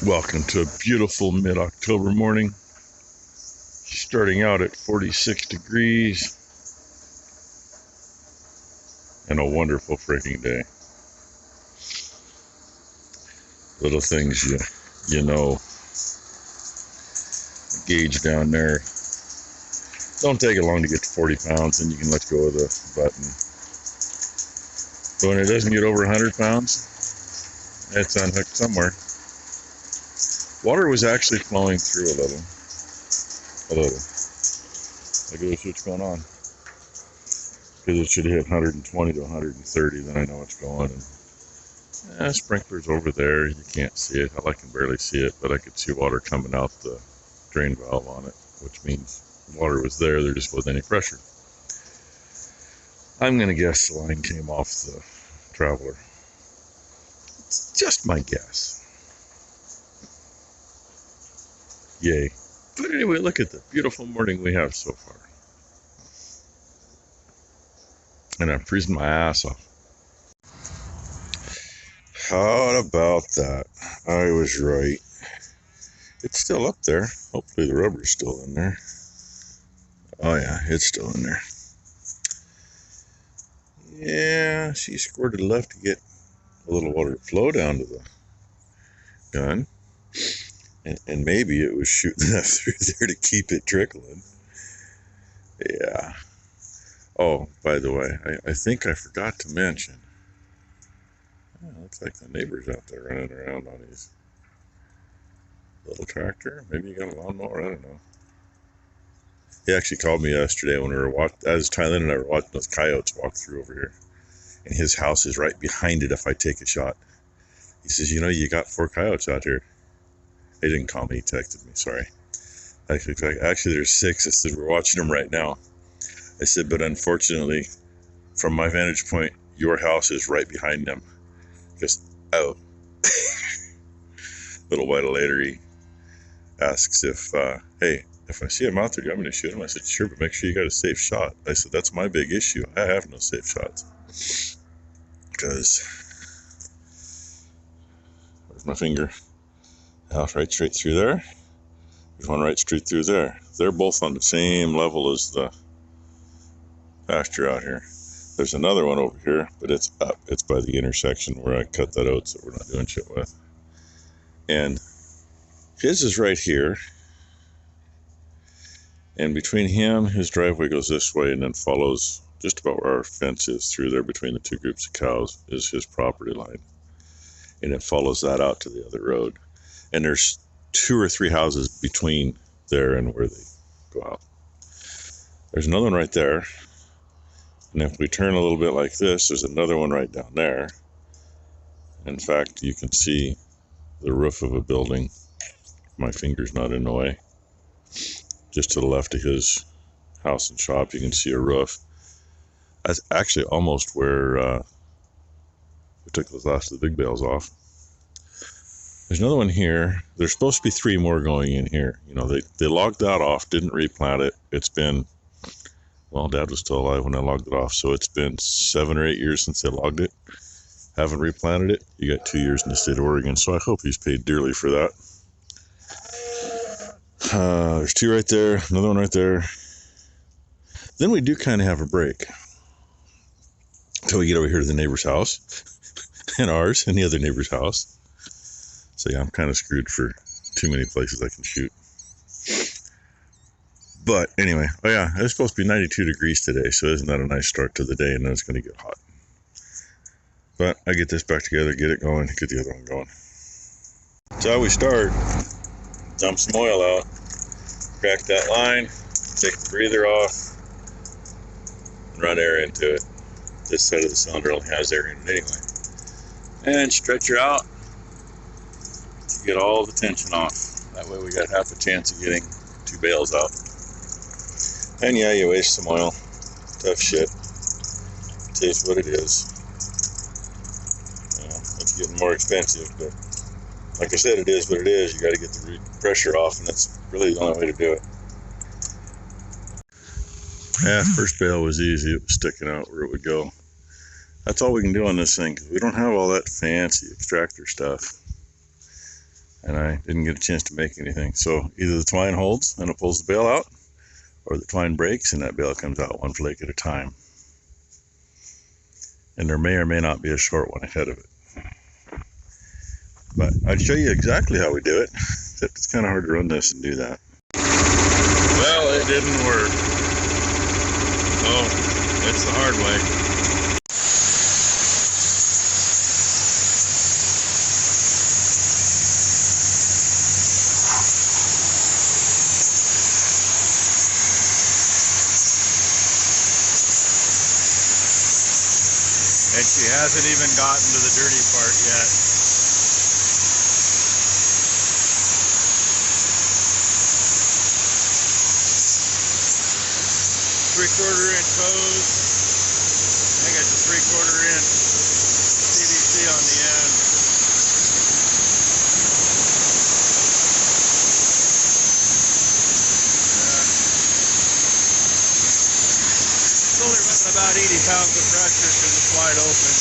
Welcome to a beautiful mid-October morning, starting out at 46 degrees and a wonderful freaking day. Little things you know, gauge down there. Don't take it long to get to 40 pounds, and you can let go of the button. But when it doesn't get over 100 pounds, it's unhooked somewhere. Water was actually flowing through a little. Like, let's see what's going on. Because it should hit 120 to 130, then I know it's going. And sprinkler's over there. You can't see it. I can barely see it, but I could see water coming out the drain valve on it, which means water was there. There just wasn't any pressure. I'm going to guess the line came off the Traveler. It's just my guess. Yay. But anyway, look at the beautiful morning we have so far. And I'm freezing my ass off. How about that? I was right. It's still up there. Hopefully the rubber's still in there. Oh yeah, it's still in there. Yeah, she squirted enough to get a little water to flow down to the gun. And maybe it was shooting enough through there to keep it trickling. Yeah. Oh, by the way, I think I forgot to mention. Looks like the neighbor's out there running around on his little tractor. Maybe he got a lawnmower, I don't know. He actually called me yesterday when we were walking. As Tylen and I were watching those coyotes walk through over here. And his house is right behind it if I take a shot. He says, you got 4 coyotes out here. He didn't call me, he texted me, sorry. Actually, there's 6. I said, we're watching them right now. I said, but unfortunately, from my vantage point, your house is right behind them. He goes, oh. A little while later, he asks hey, if I see him out there, do you want me to shoot him? I said, sure, but make sure you got a safe shot. I said, that's my big issue. I have no safe shots. Because, where's my finger? Right straight through there. There's one right straight through there. They're both on the same level as the pasture out here. There's another one over here, but it's up. It's by the intersection where I cut that out, so we're not doing shit with. And his is right here. And between him, his driveway goes this way and then follows just about where our fence is through there between the 2 groups of cows is his property line. And it follows that out to the other road. And there's 2 or 3 houses between there and where they go out. There's another one right there. And if we turn a little bit like this, there's another one right down there. In fact, you can see the roof of a building. My finger's not in the way. Just to the left of his house and shop, you can see a roof. That's actually almost where we took those last of the big bales off. There's another one here. There's supposed to be 3 more going in here. They logged that off, didn't replant it. It's been, well, Dad was still alive when I logged it off, so it's been 7 or 8 years since they logged it. Haven't replanted it. You got 2 years in the state of Oregon, so I hope he's paid dearly for that. There's 2 right there, another one right there. Then we do kind of have a break until we get over here to the neighbor's house and ours and the other neighbor's house. So yeah, I'm kind of screwed for too many places I can shoot. But anyway, oh yeah, it's supposed to be 92 degrees today, so isn't that a nice start to the day? And then it's going to get hot. But I get this back together, get it going, get the other one going. That's how we start. Dump some oil out, crack that line, take the breather off, and run air into it. This side of the cylinder only has air in it anyway. And stretch her out to get all the tension off. That way we got half a chance of getting 2 bales out. And yeah, you waste some oil. Tough shit. It is what it is. It's getting more expensive, but like I said, it is what it is. You got to get the pressure off, and that's really the only way to do it. Yeah, first bale was easy. It was sticking out where it would go. That's all we can do on this thing, because we don't have all that fancy extractor stuff. and I didn't get a chance to make anything. So either the twine holds and it pulls the bale out, or the twine breaks and that bale comes out one flake at a time. And there may or may not be a short one ahead of it. But I'd show you exactly how we do it, except it's kind of hard to run this and do that. Well, it didn't work. So it's the hard way. And she hasn't even gotten to the dirty part yet. 3/4 inch hose. I got the 3/4 inch PVC on the end. It's only running about 80 pounds of pressure because it's wide open.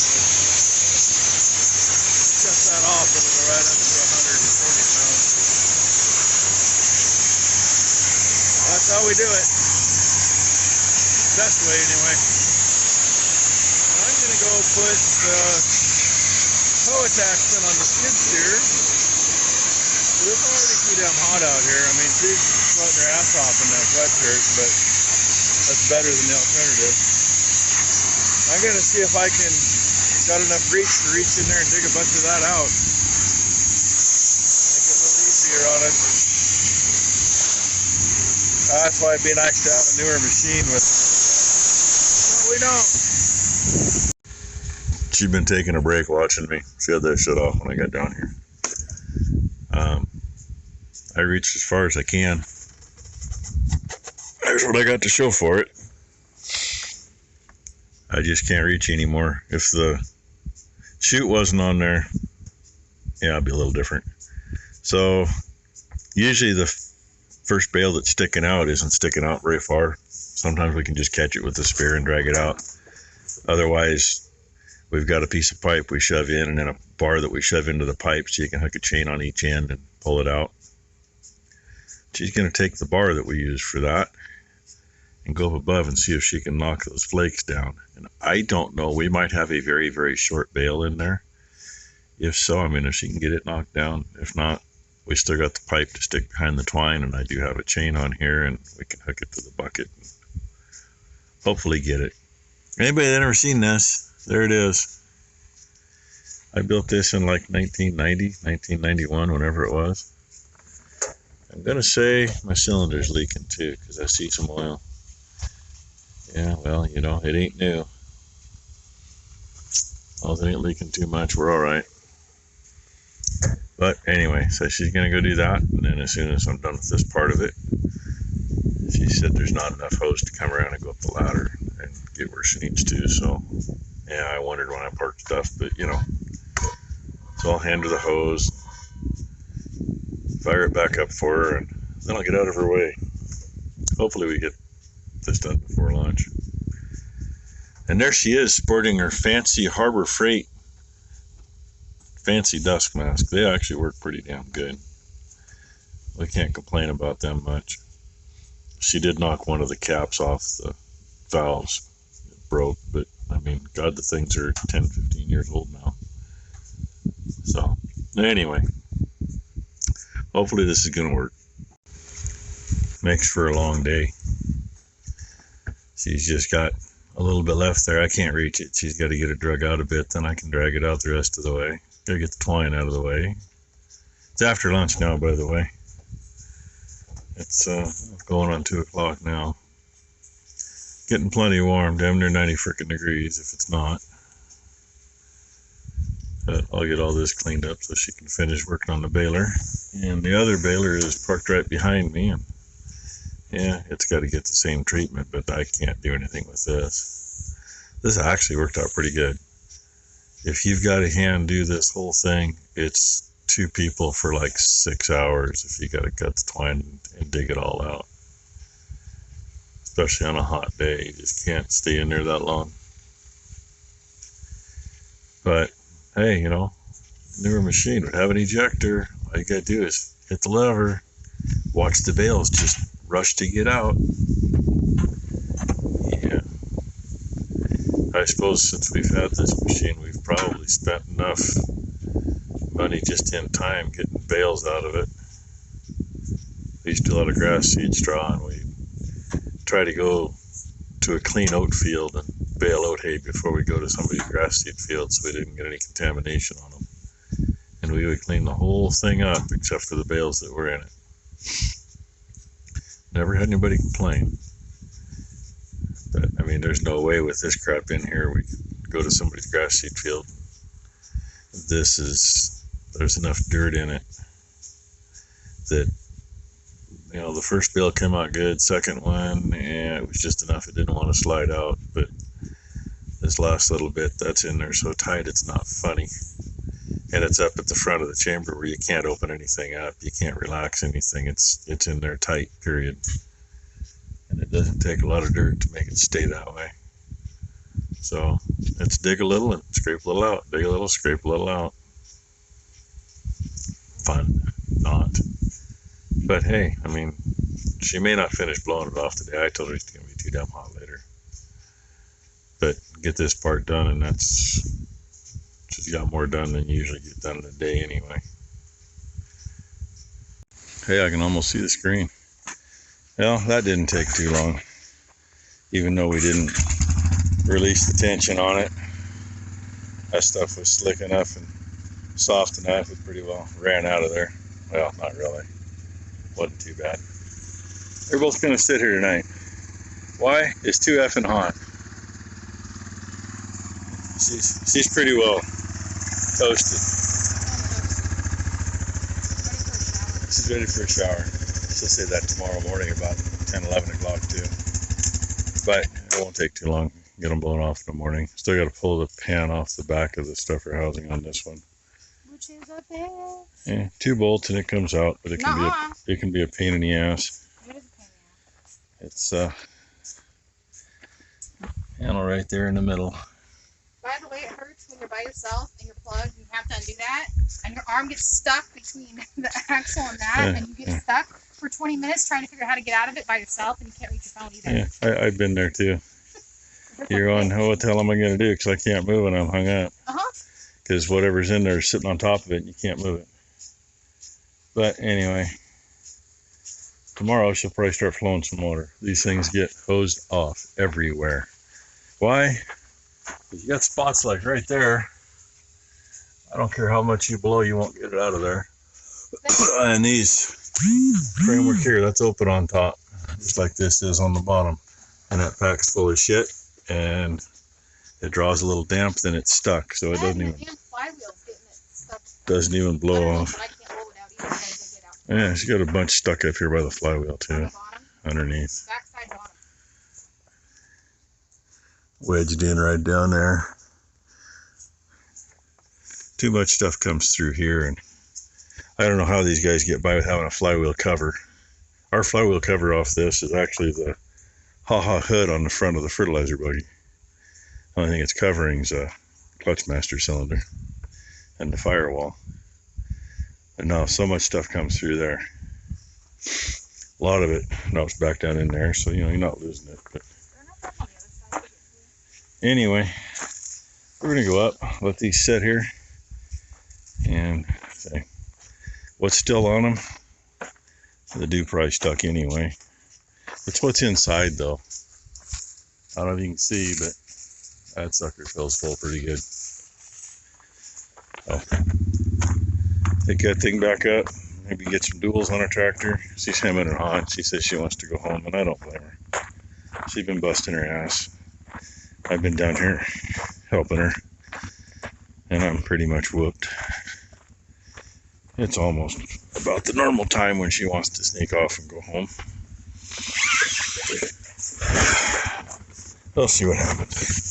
Shut that off, it'll go right up to 140 pounds. That's how we do it. Best way anyway. I'm going to go put toe attachment on the skid steer. It's already too damn hot out here. I mean, she's sweating her ass off in that sweatshirt, but that's better than the alternative. I'm going to see if I can got enough reach to reach in there and dig a bunch of that out. Make it a little easier on it. That's why it'd be nice to have a newer machine with. But we don't. She'd been taking a break watching me. She had that shut off when I got down here. I reached as far as I can. There's what I got to show for it. I just can't reach anymore. If the chute wasn't on there, yeah, it'd be a little different. So usually the first bale that's sticking out isn't sticking out very far. Sometimes we can just catch it with the spear and drag it out. Otherwise, we've got a piece of pipe we shove in and then a bar that we shove into the pipe so you can hook a chain on each end and pull it out. She's going to take the bar that we use for that and go up above and see if she can knock those flakes down. And I don't know, we might have a very, very short bale in there. If so, I mean, if she can get it knocked down. If not, we still got the pipe to stick behind the twine, and I do have a chain on here, and we can hook it to the bucket and hopefully get it. Anybody that ever seen this, there it is. I built this in like 1990, 1991, whenever it was. I'm going to say my cylinder's leaking too, because I see some oil. Yeah, well, you know, it ain't new. Well, it ain't leaking too much, we're all right. But anyway, so she's going to go do that, and then as soon as I'm done with this part of it, she said there's not enough hose to come around and go up the ladder and get where she needs to. So, yeah, I wondered when I parked stuff, but, you know, so I'll hand her the hose, fire it back up for her, and then I'll get out of her way. Hopefully we get this done before lunch. And there she is, sporting her fancy Harbor Freight fancy dusk mask. They actually work pretty damn good. We can't complain about them much. She did knock one of the caps off the valves. It broke, but I mean, God, the things are 10, 15 years old now. So, anyway, hopefully this is going to work. Makes for a long day. She's just got a little bit left there. I can't reach it. She's got to get it drug out a bit, then I can drag it out the rest of the way. Gotta get the twine out of the way. It's after lunch now, by the way. It's going on 2 o'clock now. Getting plenty warm, damn near 90 frickin' degrees if it's not. But I'll get all this cleaned up so she can finish working on the baler. And the other baler is parked right behind me. And yeah, it's got to get the same treatment, but I can't do anything with this. This actually worked out pretty good. If you've got a hand do this whole thing, it's 2 people for like 6 hours if you got to cut the twine and dig it all out. Especially on a hot day, you just can't stay in there that long. But hey, you know, newer machine would have an ejector. All you gotta do is hit the lever, watch the bales just rush to get out. Yeah. I suppose since we've had this machine, we've probably spent enough money just in time getting bales out of it. We used to do a lot of grass seed straw, and we try to go to a clean oat field and bale oat hay before we go to somebody's grass seed field so we didn't get any contamination on them. And we would clean the whole thing up except for the bales that were in it. Never had anybody complain. But I mean, there's no way with this crap in here we could go to somebody's grass seed field. There's enough dirt in it that, you know, the first bale came out good, second one, it was just enough, it didn't want to slide out. But this last little bit, that's in there so tight it's not funny. And it's up at the front of the chamber where you can't open anything up, you can't relax anything, it's in there tight, period. And it doesn't take a lot of dirt to make it stay that way. So let's dig a little and scrape a little out, dig a little, scrape a little out. Fun, not. But hey, I mean, she may not finish blowing it off today. I told her it's going to be too damn hot later. But get this part done, and she's got more done than you usually get done in a day anyway. Hey, I can almost see the screen. Well, that didn't take too long. Even though we didn't release the tension on it. That stuff was slick enough and soft enough, it pretty well ran out of there. Well, not really. Wasn't too bad. They're both going to sit here tonight. Why? It's too effing hot. She's pretty well toasted. She's ready for a shower. She'll say that tomorrow morning about 10, 11 o'clock too. But it won't take too long. Get them blown off in the morning. Still got to pull the pan off the back of the stuffer housing on this one. Which is a bale. Yeah, 2 bolts and it comes out, but it can be a pain in the ass. It is a pain in the ass. It's handle right there in the middle. By the way, it hurts when you're by yourself and you're plugged and you have to undo that, and your arm gets stuck between the axle and that, and you get stuck for 20 minutes trying to figure out how to get out of it by yourself, and you can't reach your phone either. Yeah, I've been there too. You're going, oh, what the hell am I going to do? Because I can't move and I'm hung up. Because whatever's in there is sitting on top of it and you can't move it. But anyway, tomorrow she'll probably start flowing some water. These things get hosed off everywhere. Why? Because you got spots like right there. I don't care how much you blow, you won't get it out of there. And these framework here, that's open on top, just like this is on the bottom. And that pack's full of shit, and it draws a little damp, then it's stuck, so it doesn't even blow off. Yeah, she's got a bunch stuck up here by the flywheel too, underneath. Wedged in right down there. Too much stuff comes through here, and I don't know how these guys get by with having a flywheel cover. Our flywheel cover off this is actually the ha-ha hood on the front of the fertilizer buggy. The only thing it's covering is a clutch master cylinder and the firewall. And now so much stuff comes through there. A lot of it knocks back down in there, so you know you're not losing it. But anyway, we're gonna go up, let these sit here, and say what's still on them. The dew probably stuck anyway. It's what's inside though. I don't know if you can see, but that sucker fills full pretty good. So, take that thing back up. Maybe get some duals on her tractor. She's hemming and hawing. She says she wants to go home, and I don't blame her. She's been busting her ass. I've been down here helping her, and I'm pretty much whooped. It's almost about the normal time when she wants to sneak off and go home. We'll see what happens.